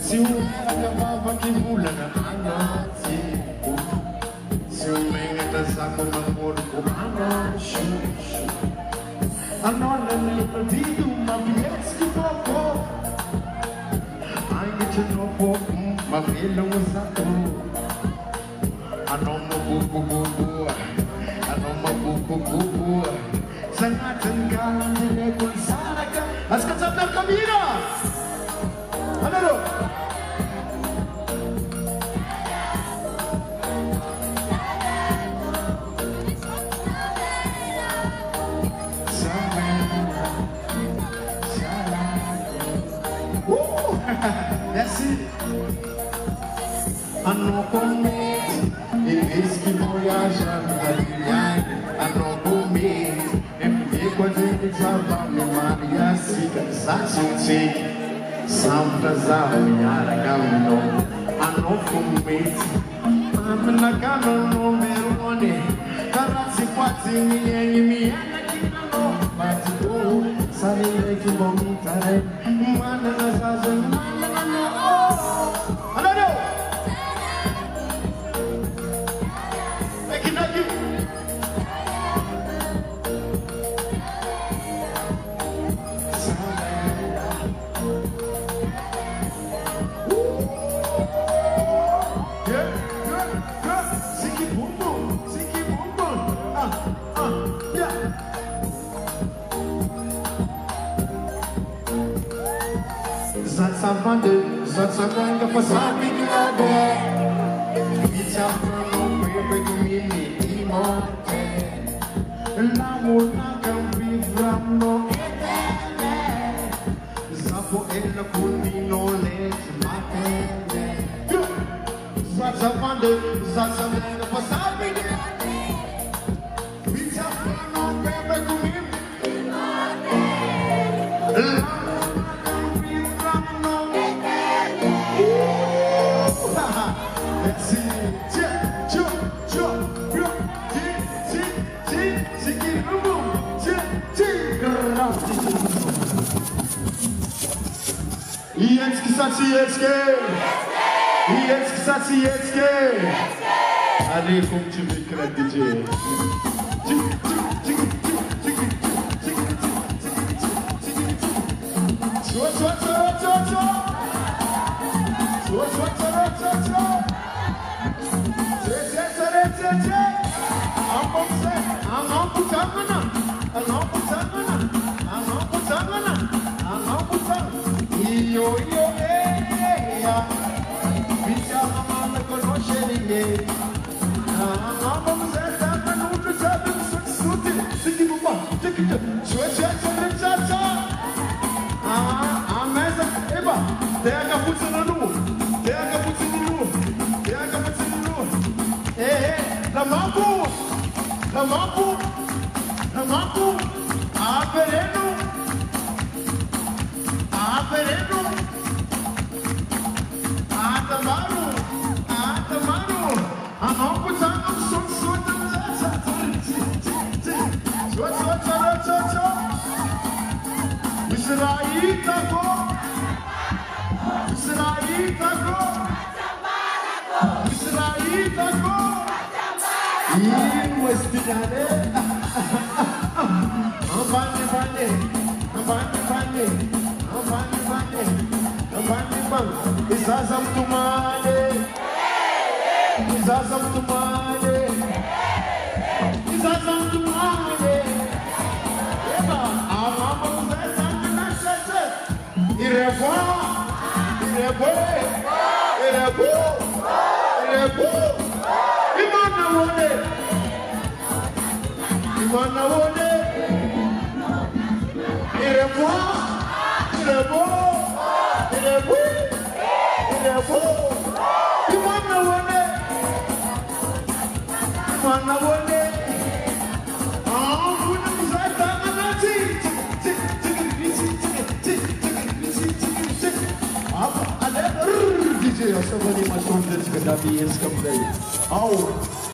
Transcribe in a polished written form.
Se acabava que pula na anati Se o menga da saco no corpo anati A nonna nel perdido ma bieschi poco Ainda te novo ma vela usato A nonna bubu bubu A nonna bubu bubu Sanatan kandile kung saraka As kasap ng kamera Ano lo? That's it. Ano commit, inis que voyage ano commit, quando ele trabalha Maria Sica, Sachuti, Santa Zaviara Galo, ano commit, Amna Galo numero 1, Karatsi Pati, Miana Kinano, Batu, Sali que bonita, Mana Nazaza, Mana oh, Alano. Zatsavanga pasabi grabe Itzapano bebe gumini imote Lamuna cambi framno Zapo ella kundino let matene Zatsavanga pasabi grabe Itzapano bebe gumini imote Jecki Sacieckie! Jecki Sacieckie! Allez, faut que tu m'éclates, DJ. Lamapu, apereno, Atamaru, Anopu Tango, Isazam tumane, DJ, somebody must want this to be in some day. Oh.